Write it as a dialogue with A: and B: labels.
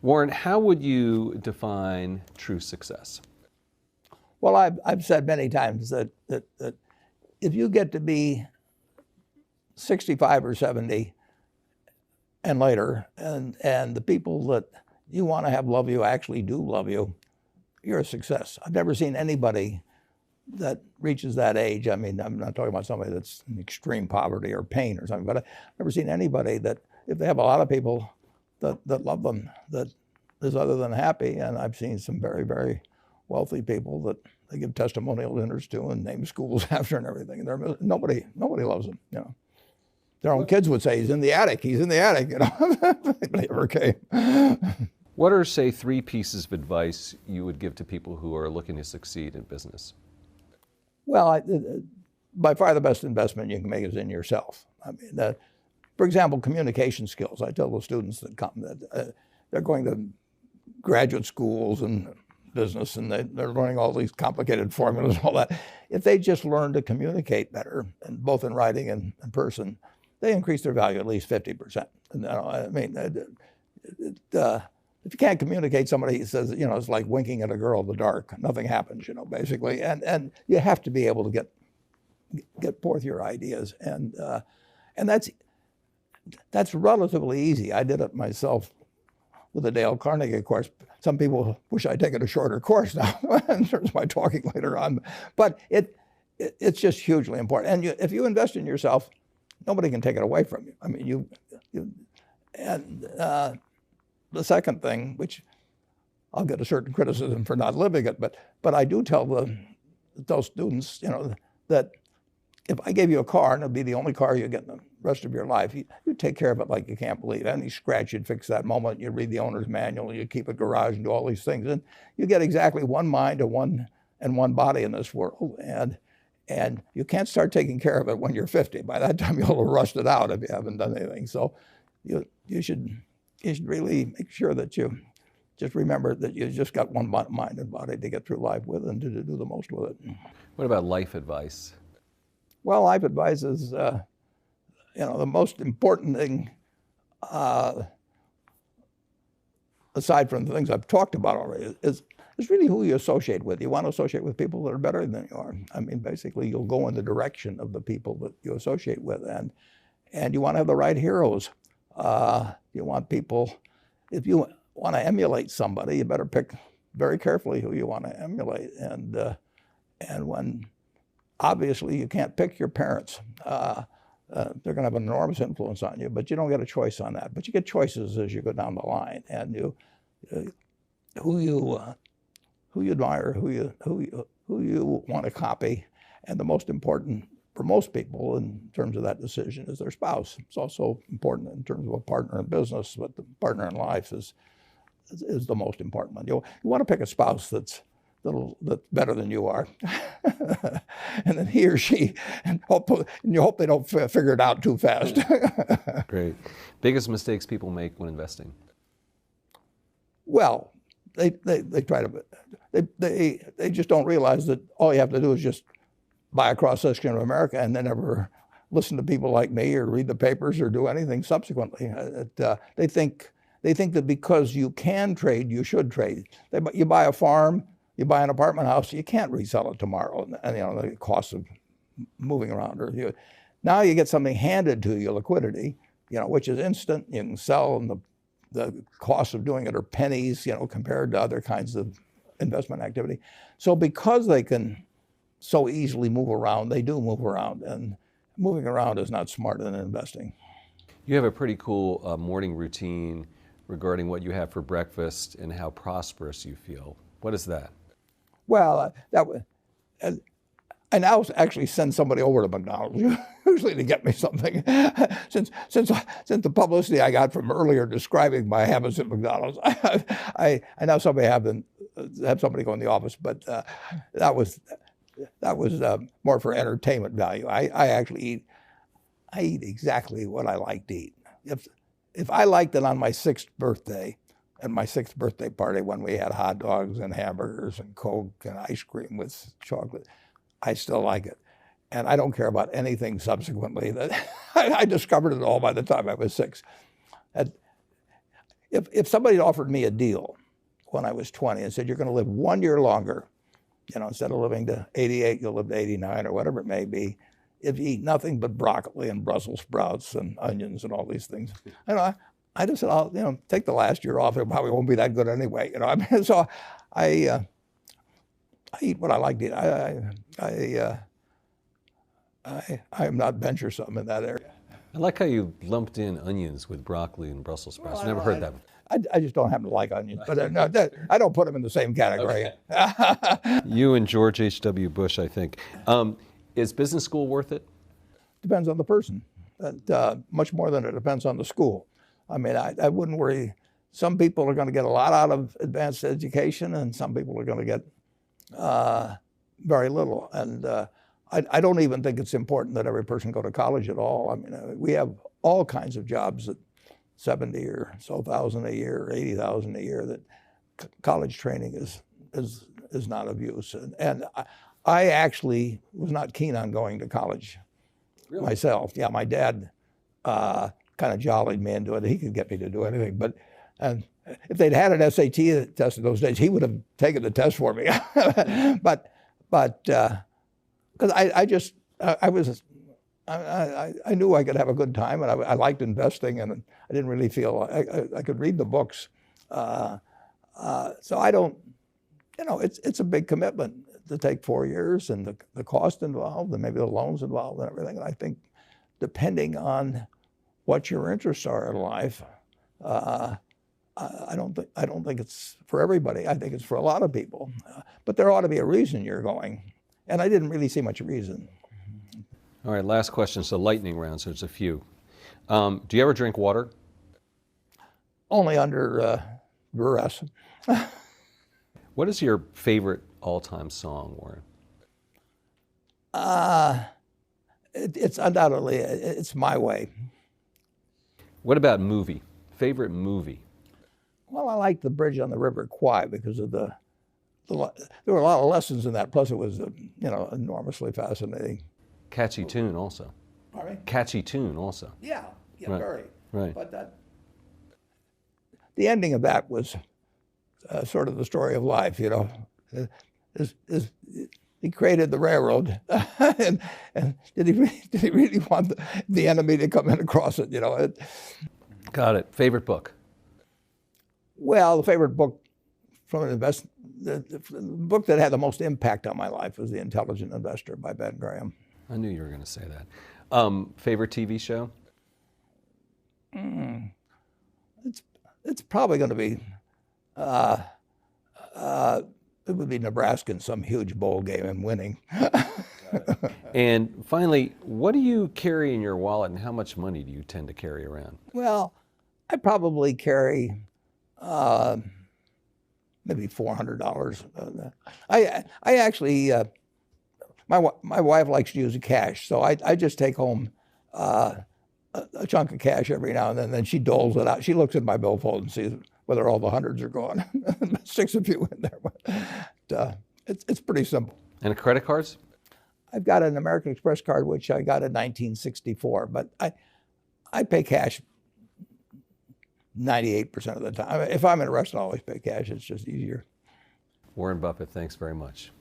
A: Warren, how would you define true success?
B: Well, I've said many times that if you get to be 65 or 70 and later, and the people that you want to have love you actually do love you, you're a success. I've never seen anybody that reaches that age. I mean, I'm not talking about somebody that's in extreme poverty or pain or something, but I've never seen anybody that, if they have a lot of people that love them, that is other than happy. And I've seen some very, very wealthy people that they give testimonial dinners to and name schools after and everything. And nobody loves them, you know. Their own kids would say, he's in the attic, you know. Nobody ever came.
A: What are, say, 3 pieces of advice you would give to people who are looking to succeed in business?
B: Well, by far the best investment you can make is in yourself. I mean, for example, communication skills. I tell the students that come that they're going to graduate schools and business, and they're learning all these complicated formulas and all that. If they just learn to communicate better, and both in writing and in person, they increase their value at least 50%. And, I mean, if you can't communicate, somebody says, you know, it's like winking at a girl in the dark. Nothing happens, you know, basically. And you have to be able to get forth your ideas, and that's relatively easy. I did it myself with the Dale Carnegie course. Some people wish I'd taken a shorter course now in terms of my talking later on. But it's just hugely important. And if you invest in yourself, nobody can take it away from you. I mean, the second thing, which I'll get a certain criticism for not living it, but I do tell those students, you know, that if I gave you a car and it'd be the only car you get in the rest of your life, you take care of it like you can't believe. Any scratch, you'd fix that moment. You read the owner's manual. You keep a garage and do all these things, and you get exactly one mind and one body in this world. And you can't start taking care of it when you're 50. By that time, you'll have rusted out if you haven't done anything. So you should really make sure that you just remember that you just got one mind and body to get through life with and to do the most with it.
A: What about life advice?
B: Well, life advice is, you know, the most important thing, aside from the things I've talked about already, is really who you associate with. You want to associate with people that are better than you are. I mean, basically, you'll go in the direction of the people that you associate with, and you want to have the right heroes. You want people, if you want to emulate somebody, you better pick very carefully who you want to emulate. And when obviously you can't pick your parents. They're going to have an enormous influence on you, but you don't get a choice on that. But you get choices as you go down the line, and who you admire, who you want to copy, and the most important for most people in terms of that decision is their spouse. It's also important in terms of a partner in business, but the partner in life is the most important one. You want to pick a spouse that's better than you are, and then he or she, and you hope they don't figure it out too fast.
A: Great. Biggest mistakes people make when investing?
B: Well, they try to, they just don't realize that all you have to do is just buy a cross-section of America and then never listen to people like me or read the papers or do anything subsequently. They think that because you can trade, you should trade. You buy a farm, you buy an apartment house, you can't resell it tomorrow, and you know the cost of moving around. Now you get something handed to you, liquidity, you know, which is instant. You can sell, and the cost of doing it are pennies, you know, compared to other kinds of investment activity. So because they can so easily move around, they do move around, and moving around is not smarter than investing.
A: You have a pretty cool morning routine regarding what you have for breakfast and how prosperous you feel. What is that?
B: Well, I now actually send somebody over to McDonald's usually to get me something. Since the publicity I got from earlier describing my habits at McDonald's, I now have somebody go in the office, but that was more for entertainment value. I eat exactly what I like to eat. If I liked it on my 6th birthday, at my 6th birthday party when we had hot dogs and hamburgers and Coke and ice cream with chocolate, I still like it. And I don't care about anything subsequently. I discovered it all by the time I was 6. if somebody offered me a deal when I was 20 and said, you're going to live 1 year longer, instead of living to 88, you'll live to 89 or whatever it may be, if you eat nothing but broccoli and Brussels sprouts and onions and all these things. I just said, I'll take the last year off. It probably won't be that good anyway. I mean, so I eat what I like to eat. I'm not venturesome in that area.
A: I like how you lumped in onions with broccoli and Brussels sprouts. Never heard that.
B: I just don't happen to like onions, but no, I don't put them in the same category.
A: Okay. You and George H.W. Bush, I think. Is business school worth it?
B: Depends on the person, much more than it depends on the school. I mean, I wouldn't worry. Some people are going to get a lot out of advanced education, and some people are going to get very little. And I don't even think it's important that every person go to college at all. I mean, we have all kinds of jobs at 70 or so thousand a year, or 80,000 a year, that college training is not of use. And I actually was not keen on going to college myself. Yeah, my dad kind of jollied me into it. He could get me to do anything. But if they'd had an SAT test in those days, he would have taken the test for me. but because I knew I could have a good time, and I liked investing, and I didn't really feel I could read the books. So I don't, it's a big commitment to take 4 years, and the cost involved, and maybe the loans involved, and everything. And I think, depending on what your interests are in life, I don't think it's for everybody. I think it's for a lot of people, but there ought to be a reason you're going, and I didn't really see much reason.
A: All right, last question. So lightning round, so there's a few. Do you ever drink water?
B: Only under duress.
A: What is your favorite all-time song, Warren?
B: It's undoubtedly, it's My Way.
A: What about movie? Favorite movie?
B: Well, I like The Bridge on the River Kwai because of there were a lot of lessons in that. Plus, it was enormously fascinating.
A: Catchy tune, also.
B: Pardon me?
A: Catchy tune, also.
B: Yeah,
A: Right.
B: very.
A: Right.
B: But the ending of that was sort of the story of life. He created the railroad, and did he really want the enemy to come in across it?
A: Got it. Favorite book?
B: Well, the favorite book from an the book that had the most impact on my life was The Intelligent Investor by Ben Graham.
A: I knew you were going to say that. Favorite TV show?
B: It's probably going to be it would be Nebraska in some huge bowl game and winning.
A: And finally, what do you carry in your wallet, and how much money do you tend to carry around?
B: Well, I probably carry maybe $400. I actually my wife likes to use cash, so I just take home a chunk of cash every now and then she doles it out. She looks at my billfold and sees whether all the hundreds are gone. Sticks a few in there. But, it's pretty simple.
A: And credit cards?
B: I've got an American Express card, which I got in 1964, but I pay cash 98% of the time. If I'm in a restaurant, I always pay cash. It's just easier.
A: Warren Buffett, thanks very much.